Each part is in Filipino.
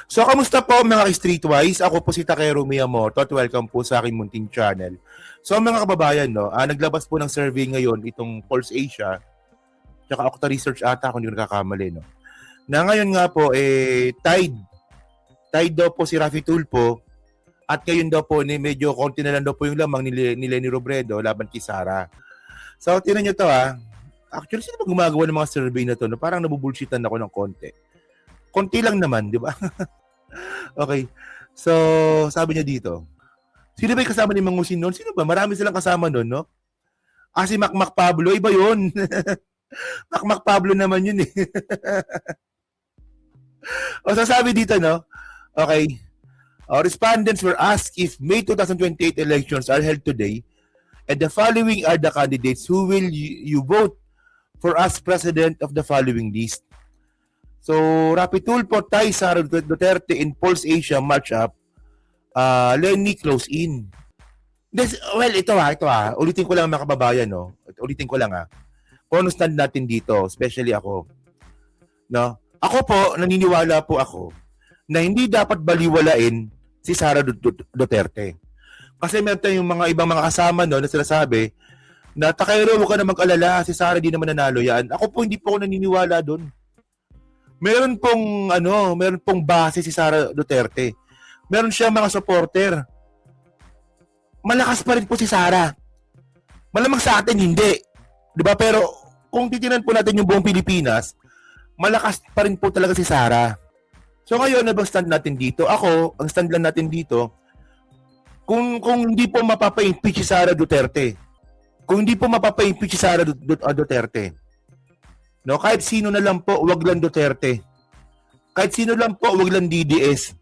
So, kamusta po mga streetwise? Ako po si Takero Miyamoto at welcome po sa aking munting channel. So, mga kababayan, no, naglabas po ng survey ngayon itong Pulse Asia, tsaka Okta Research ata kung hindi ko nakakamali, no. Na ngayon nga po, tied. Tied daw po si Raffy Tulfo at ngayon daw po, medyo konti na lang daw po yung lamang ni Leni Robredo laban kay Sara. So, tinan nyo to Actually, sino ba gumagawa ng mga survey na to? No? Parang nabubulshitan ako ng konti. Konti lang naman, di ba? Okay. So, sabi niya dito, sino ba yung kasama ni Mang Husin noon? Sino ba? Marami silang kasama noon, no? Si Macmac Pablo, iba yun. Macmac Pablo naman yun eh. O, sasabi dito, no? Okay. Respondents were asked if May 2028 elections are held today, and the following are the candidates who will you vote for as president of the following list. So, Raffy Tulfo, Tay, Sara Duterte in Pulse Asia matchup, Leni close in. Well, ito ulitin ko lang mga kababayan, no? Ulitin ko lang kung ano stand natin dito, especially ako. No? Ako po, naniniwala po ako na hindi dapat baliwalain si Sara Duterte. Kasi meron tayong mga ibang mga kasama no, na sinasabi na Takero, huwag ka na mag-alala, si Sara di naman nanalo yan. Ako po hindi po ako naniniwala doon. Meron pong base si Sara Duterte. Meron siya mga supporter. Malakas pa rin po si Sara. Malamang sa atin hindi. 'Di ba? Pero kung titingnan po natin yung buong Pilipinas, malakas pa rin po talaga si Sara. So ngayon, ano bang stand natin dito? Ako, ang stand lang natin dito, kung hindi po mapapa-impeach si Sara Duterte, kung hindi po mapapa-impeach si Sara Duterte, no, kahit sino na lang po, wag lang Duterte. Kahit sino lang po, wag lang DDS.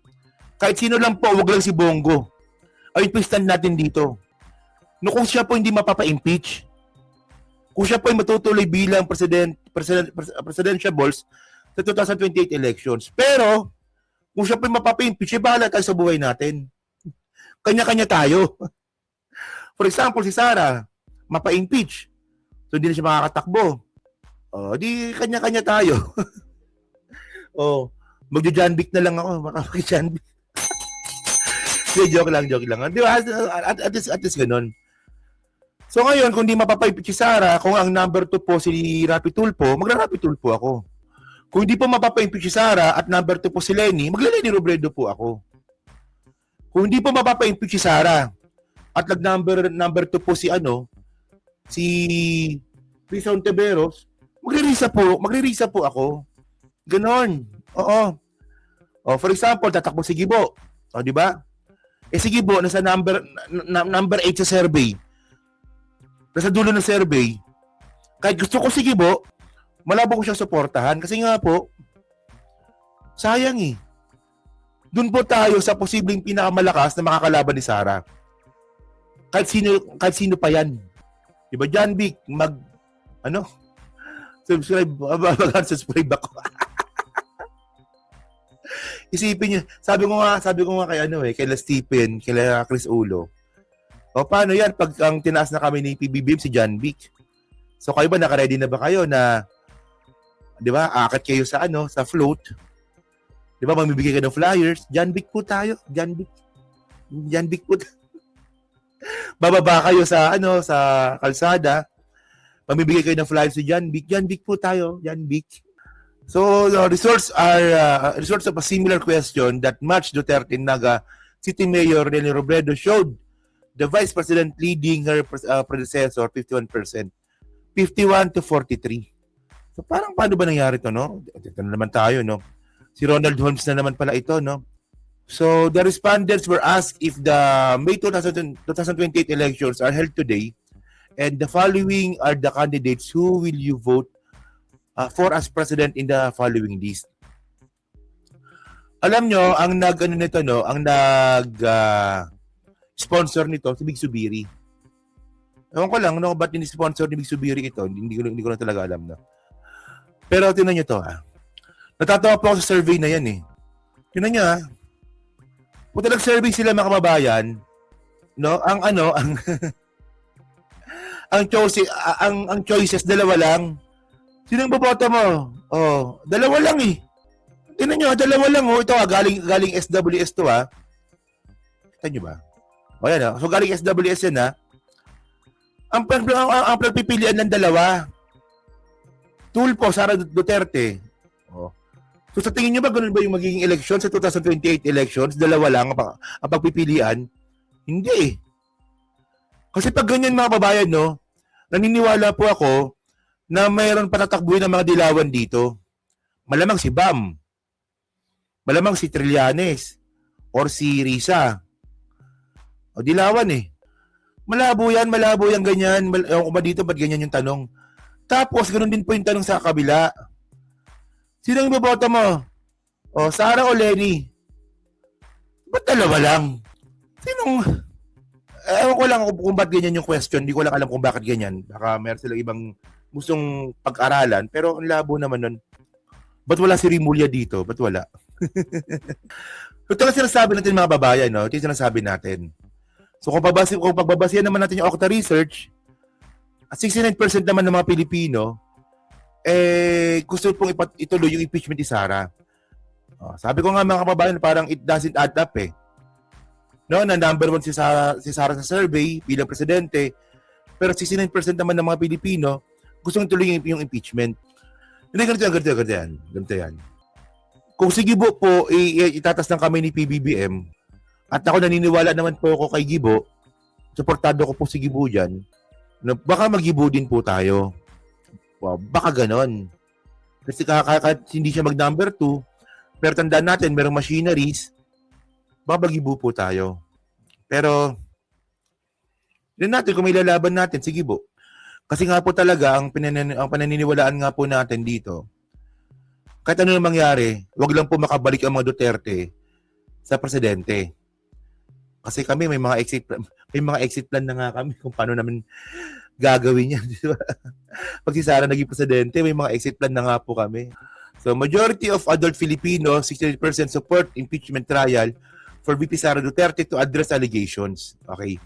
Kahit sino lang po, wag lang si Bongo. Ayun po stand natin dito. No, kung siya po hindi mapapa-impeach, kung siya po ay matutuloy bilang presidential balls sa 2028 elections. Pero, kung siya po ay mapapa-impeach, bahala tayo sa buhay natin. Kanya-kanya tayo. For example, si Sara, mapa-impeach. So, hindi na siya makakatakbo. Di kanya-kanya tayo. Magjo-janbic na lang ako. Makapag-janbic. joke lang. Di ba? At least ganun. So ngayon, kung di mapapa-impeach si Sara, kung ang number 2 po si Raffy Tulfo, magra-Raffy Tulfo ako. Kung hindi po mapapa-impeach si Sara at number 2 po si Leni, magla-Leni Robredo po ako. Kung hindi po mapapa-impeach si Sara at number 2 po si Risa Ontiveros, magre-Risa po ako. Ganon. Oo. For example, tatakbo si Gibo. Di ba? Si Gibo nasa number 8 sa survey. Nasa dulo ng survey. Kahit gusto ko si Gibo, malabo ko siyang suportahan kasi nga po, sayang eh. Doon po tayo sa posibleng pinakamalakas na makakalaban ni Sara. Kahit sino pa yan. Diba, John Vic, subscribe ako. Isipin niyo, sabi ko nga kay Stephen, kay Chris Ulo. Paano yan pag ang tinaas na kami ni PBBM si John Vic? So kayo ba naka-ready na ba kayo na 'di ba? Aakyat kayo sa sa float. 'Di ba? Mamibigay kayo ng flyers. John Vic po tayo. John Vic po. Bababa kayo sa sa kalsada. Mamibigay kayo ng flyers si John Vic. John Vic po tayo. John Vic. So the results of a similar question that matched Duterte Naga City Mayor Leni Robredo showed the Vice President leading her predecessor 51%. 51 to 43. So parang paano ba nangyari to, no? Ito na naman tayo, no? Si Ronald Holmes na naman pala ito, no? So the respondents were asked if the May 2028 elections are held today, and the following are the candidates who will you vote for as president in the following list. Alam nyo, ang sponsor nito si Big Subiri. Ewan ko lang, ba't ini-sponsor ni Big Subiri ito? Hindi ko na talaga alam, no? Pero tinan nyo to, Natatawa po ako sa survey na yan, eh. Tinan nyo, Kung nag-survey sila mga kababayan, no? Ang choices, dalawa lang. Sinong boboto mo? Dalawa lang, eh. Tingnan nyo, dalawa lang oh. Ito galing SWS to ha. Kita nyo ba? O yan ha. So galing SWS yan ha. Ang pagpipilian ng dalawa. Tulfo, Sara Duterte. Oh. So sa tingin nyo ba ganun ba yung magiging election sa 2028 elections? Dalawa lang ang pagpipilian? Hindi eh. Kasi pag ganyan mga babayan, no, naniniwala po ako na mayroon patatakbuhin ng mga dilawan dito. Malamang si Bam. Malamang si Trillanes. Or si Risa. O dilawan eh. Malabo yan ganyan. Ewan ko ba dito, ba't ganyan yung tanong? Tapos, ganun din po yung tanong sa kabila. Sino yung iboboto mo? O, Sara o Lenny? Ba't dalawa lang? Sinong... Ewan ko lang kung ba't ganyan yung question. Hindi ko lang alam kung bakit ganyan. Baka meron silang ibang gustong pag-aralan. Pero ang labo naman nun. Ba't wala si Rimulya dito? Ba't wala? Ito lang sinasabi natin mga babayan, no? Ito yung sinasabi natin. So kung pagbabasihan naman natin yung Okta Research, at 69% naman ng mga Pilipino, gusto pong ituloy yung impeachment ni Sara. Sabi ko nga mga kababayan, parang it doesn't add up eh. No, na number 1 si Sara sa survey bilang presidente, pero 69% naman ng mga Pilipino gustong ituloy yung impeachment. Hindi, ganito yan. Kung si Gibo po, itatas ng kami ni PBBM, at ako naniniwala naman po ako kay Gibo, suportado ko po si Gibo dyan, na baka mag-Gibo din po tayo. Wow, baka ganon. Kasi kahit hindi siya mag-number 2, pero tandaan natin, merong machineries, baka mag-Gibo po tayo. Pero, yun natin, kung may lalaban natin, si Gibo. Kasi nga po talaga, ang pananiniwalaan nga po natin dito, kahit ano nang mangyari, wag lang po makabalik ang mga Duterte sa presidente. Kasi kami may mga exit plan na nga kami kung paano namin gagawin yan. Pag si Sara naging presidente, may mga exit plan na nga po kami. So, majority of adult Filipinos, 68% support impeachment trial for VP Sara Duterte to address allegations. Okay.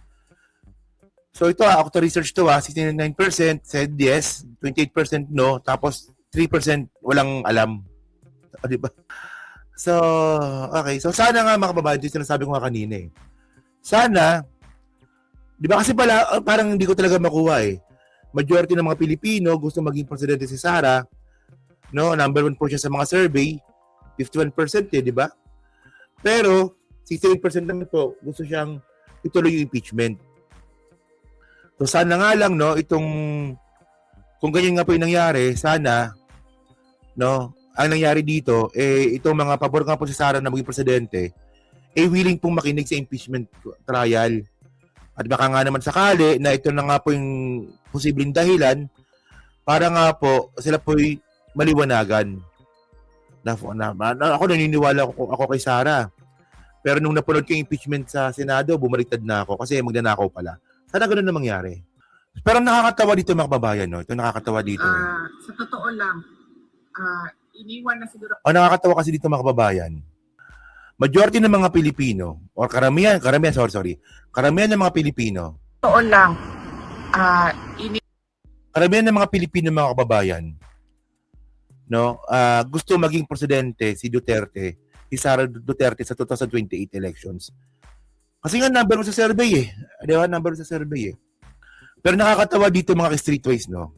So, ito Okta Research to 69% said yes, 28% no, tapos 3% walang alam. Di ba? So, okay. So, sana nga mga kababayan, ito sinasabi ko nga kanina eh. Sana, di ba kasi parang hindi ko talaga makuha eh. Majority ng mga Pilipino gusto maging presidente si Sara. No, number 1 po siya sa mga survey. 51% eh, di ba? Pero, 68% naman po gusto siyang ituloy yung impeachment. So, sana nga lang, no, kung ganyan nga po yung nangyari, sana, no, ang nangyari dito, itong mga pabor nga po si Sara na maging presidente, willing pong makinig sa impeachment trial. At baka nga naman sakali na ito na nga po yung posibleng dahilan para nga po sila po'y maliwanagan. Ako naniniwala ako kay Sara. Pero nung napanood ko yung impeachment sa Senado, bumaliktad na ako kasi magnanakaw pala. Sana ganun na mangyari. Pero nakakatawa dito mga kababayan, no? Ito nakakatawa dito. Sa totoo lang, iniwan na siguro. Nakakatawa kasi dito mga kababayan. Majority ng mga Pilipino, or karamihan ng mga Pilipino. Totoo lang, karamihan ng mga Pilipino mga kababayan, no, gusto maging presidente si Sara Duterte sa 2028 elections. Kasi nga number 1 sa survey eh. Di ba? Number 1 sa survey eh. Pero nakakatawa dito mga streetways, no?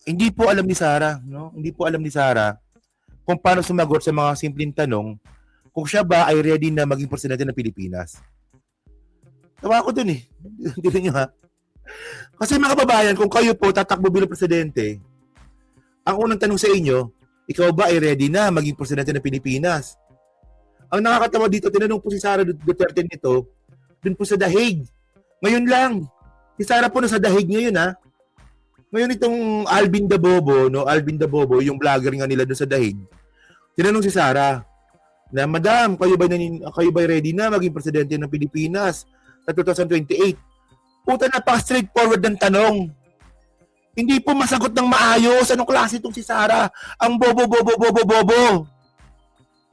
Hindi po alam ni Sara, no? Hindi po alam ni Sara kung paano sumagot sa mga simpleng tanong kung siya ba ay ready na maging presidente ng Pilipinas. Tawa ko dun eh. Hindi niyo ha? Kasi mga kababayan, kung kayo po tatakbo bilang presidente, ang unang tanong sa inyo, ikaw ba ay ready na maging presidente ng Pilipinas? Ang nakakatawa dito, tinanong po si Sara Duterte nito, dun po sa Dahig. Ngayon lang. Si Sara po nasa Dahig ngayon ha. Ngayon itong Alvin Dabobo, yung vlogger nga nila dun sa Dahig. Tinanong si Sara na, Madam, kayo ba ready na maging presidente ng Pilipinas sa 2028? Puta, napaka-straightforward ng tanong. Hindi po masagot ng maayos. Anong klase itong si Sara? Ang bobo.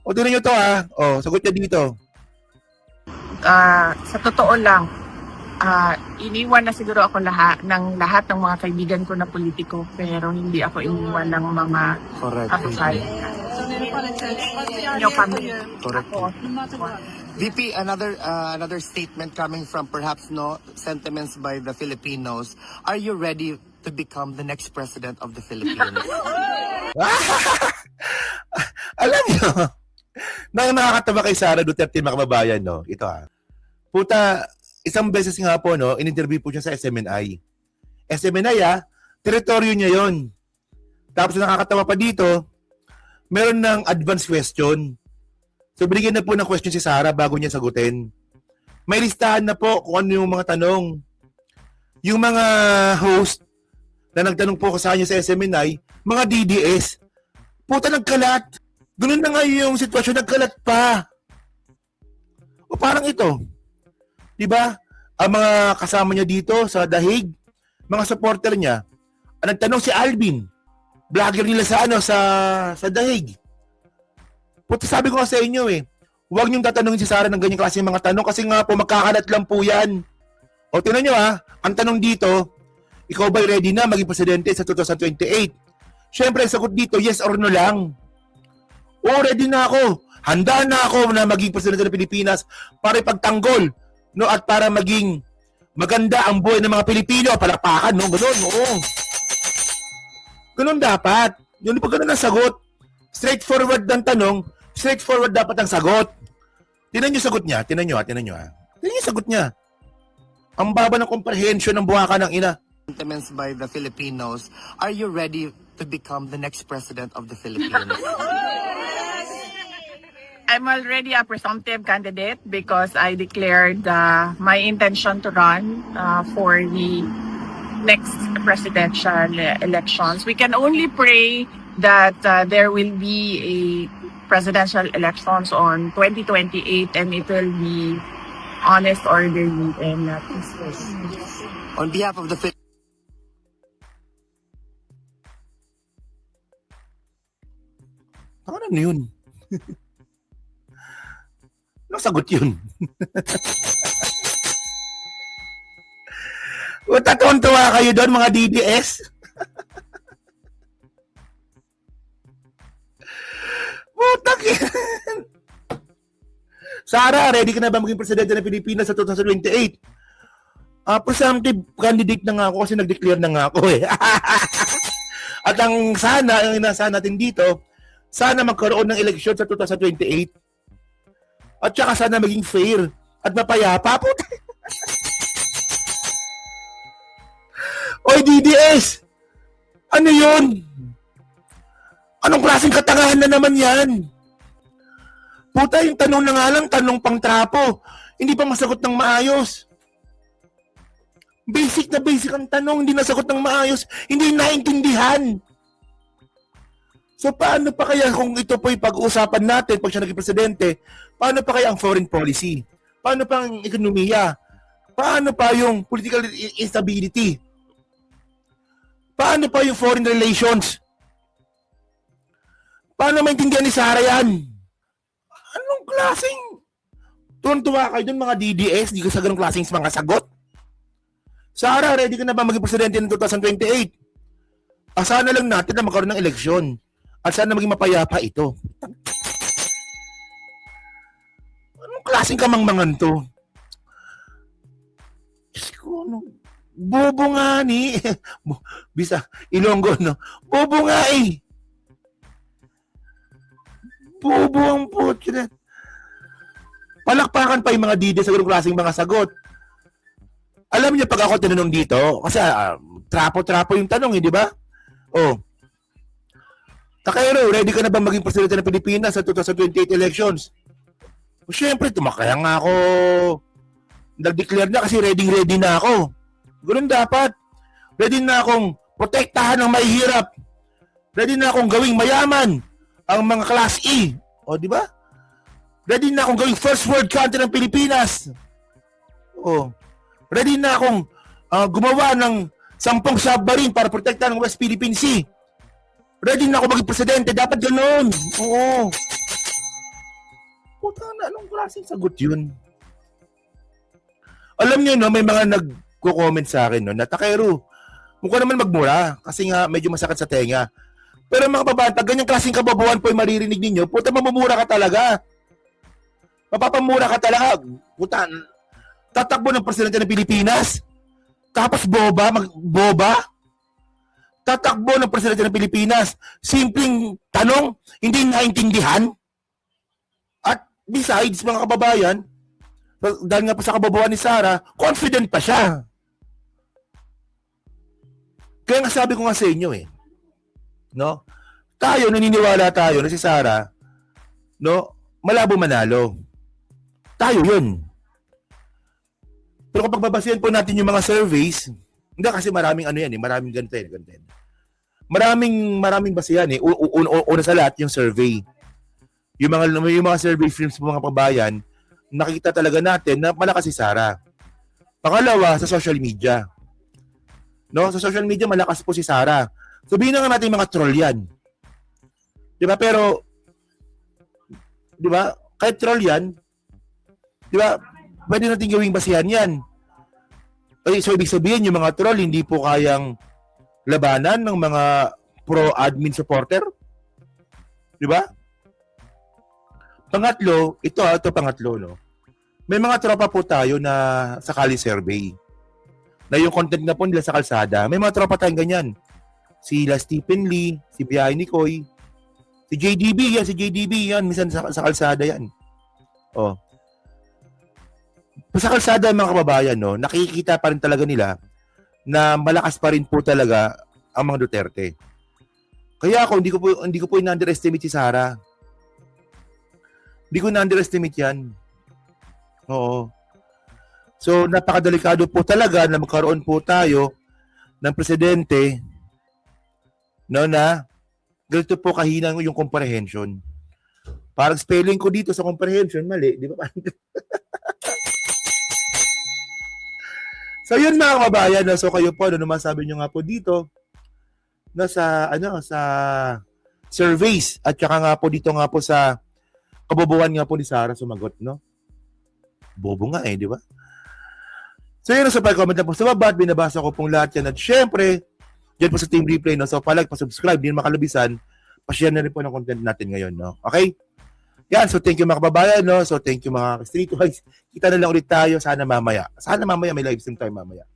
O, tinan nyo to ha. O, sagot niya dito. Sa totoo lang, iniwan na siguro ako lahat ng mga kaibigan ko na politiko, pero hindi ako iniwan ng mga kapasayan. inyo kami. Correct. Ako. VP, another statement coming from perhaps no sentiments by the Filipinos. Are you ready to become the next president of the Philippines? Alam nyo, nang nakakatawa kay Sara Duterte, mga kababayan, no? Ito Puta, isang beses nga po, no, in-interview po siya sa SMNI. SMNI, teritoryo niya yon. Tapos nakakatawa pa dito, meron ng advance question. So, binigyan na po ng question si Sara bago niya sagutin. May listahan na po kung ano yung mga tanong. Yung mga host na nagtanong po sa kanya sa SMNI, mga DDS, puta nagkalat. Ganun na nga yung sitwasyon, nagkalat pa. O parang ito, di ba? Ang mga kasama niya dito sa Dahig, mga supporter niya, nagtanong si Alvin, vlogger nila sa sa Dahig. Puta, sabi ko nga sa inyo huwag niyong tatanungin si Sara ng ganyang klase mga tanong kasi nga po magkakalat lang po yan. O tingnan niyo ang tanong dito, ikaw ba'y ready na maging presidente sa 2028? Siyempre, ang sagot dito, yes or no lang. O, ready na ako. Handa na ako na maging presidente ng Pilipinas para ipagtanggol, no, at para maging maganda ang buhay ng mga Pilipino. Palakpakan, no? Ganun, oo. Ganun dapat. Yun po ganun ang sagot. Straightforward ng tanong, straightforward dapat ang sagot. Tingnan niyo sagot niya. Tingnan niyo Tingnan niyo sagot niya. Ang baba ng comprehension ng buhaka ng ina. Sentiments by the Filipinos. Are you ready to become the next president of the Philippines? I'm already a presumptive candidate because I declared my intention to run for the next presidential elections. We can only pray that there will be a presidential elections on 2028 and it will be honest, orderly, and peaceful. On behalf of the Ano yun? Anong sagot yun? Tuwan-tuwa kayo doon, mga DDS? Putak yan. Sara, ready ka na ba maging presidente ng Pilipinas sa 2028? Presumptive candidate na nga ako kasi nag-declare na nga ako At ang inaasahan natin dito, sana magkaroon ng eleksyon sa 2028. At saka sana maging fair at mapayapa. Oy, DDS! Ano yun? Anong klaseng katangahan na naman yan? Puta, yung tanong na nga lang, tanong pang trapo. Hindi pa masagot ng maayos. Basic na basic ang tanong, hindi nasagot ng maayos, hindi naintindihan. So paano pa kaya kung ito po'y pag-uusapan natin pag siya naging presidente, paano pa kaya ang foreign policy? Paano pa ang ekonomiya? Paano pa yung political instability? Paano pa yung foreign relations? Paano maintindihan ni Sara yan? Anong klaseng? Tuwan-tuwa kayo dun mga DDS, di ka sa ganong klaseng mga sagot? Sara, ready ka na ba maging presidente ng 2028? Asahan na lang natin na magkaroon ng eleksyon. At sana maging mapayapa ito. Anong klaseng kamangmangan to? Diyos ko, bobo nga ni. Bisa, Ilonggo, no? Bobo nga Bobo ang putya. Palakpakan pa yung mga DD sa ganung klaseng mga sagot. Alam niyo pag ako tinanong dito, kasi trapo-trapo yung tanong, di ba? Oh. Takero, ready ka na ba maging presidente ng Pilipinas sa 2028 elections? Siyempre, tumakaya nga ako. Nag-declare na kasi ready na ako. Ganun dapat. Ready na akong protektahan ng mahihirap. Ready na akong gawing mayaman ang mga class E. O, di ba? Ready na akong gawing first world country ng Pilipinas. O. Ready na akong gumawa ng 10 submarine para protektahan ng West Philippine Sea. Ready na ako maging presidente. Dapat ganoon. Oo. Puta na, anong klaseng sagot yun? Alam niyo, no, may mga nagko-comment sa akin, no, na Takero, mukha naman magmura kasi nga medyo masakit sa tenga. Pero mga kababayan, pag ganyang klaseng kababuan po yung maririnig ninyo, puta, mamumura ka talaga. Mapapamura ka talaga. Puta, tatakbo ng presidente ng Pilipinas. Tapos boba. Tatakbo ng presidente ng Pilipinas. Simpleng tanong, hindi naintindihan. At besides, mga kababayan, dahil nga pa sa kababuan ni Sara, confident pa siya. Kaya nga sabi ko nga sa inyo no? Tayo, naniniwala tayo na si Sara, no? Malabo manalo. Tayo yun. Pero kapag babasihan po natin yung mga surveys, hindi kasi maraming maraming ganito. Maraming basihan una sa lahat yung survey. Yung mga survey films po mga kababayan, nakikita talaga natin na malakas si Sara. Pangalawa, sa social media. No, sa social media malakas po si Sara. Sabihin na nga natin mga troll 'yan. 'Di ba? Pero 'di ba? Kahit troll 'yan, 'di ba? Pwede natin gawing basihan 'yan. So ibig sabihin yung mga troll hindi po kayang labanan ng mga pro-admin supporter? 'Di ba? Pangatlo, ito pangatlo, no. May mga tropa po tayo na sakali survey. Na yung content na po nila sa kalsada, may mga tropa tayong ganyan. Si Stephen Lee, si Biyahe Nicoy, si JDB yan, minsan sa kalsada yan. Oh. Sa kalsada mga kababayan, no, nakikita pa rin talaga nila na malakas pa rin po talaga ang mga Duterte. Kaya ako hindi ko po in-underestimate si Sara. Hindi ko na-underestimate yan. Oo. So, napakadelikado po talaga na magkaroon po tayo ng presidente na ganito po kahina yung comprehension. Parang spelling ko dito sa comprehension, mali. Di ba? So, yun mga kababayan. So, kayo po, ano masabi nyo nga po dito na sa surveys at saka nga po dito nga po sa kabobohan nga po ni Sara sumagot, no? Bobo nga di ba? So yun, sa pag-comment na po sa baba at binabasa ko pong lahat yan. At syempre, dyan po sa Team Replay, no? So pa-like, pa-subscribe, din makalubisan, pa-share na rin po ng content natin ngayon, no? Okay? Yan, so thank you mga kababayan, no? So thank you mga street wise. Kita na lang ulit tayo, sana mamaya may live stream tayo mamaya.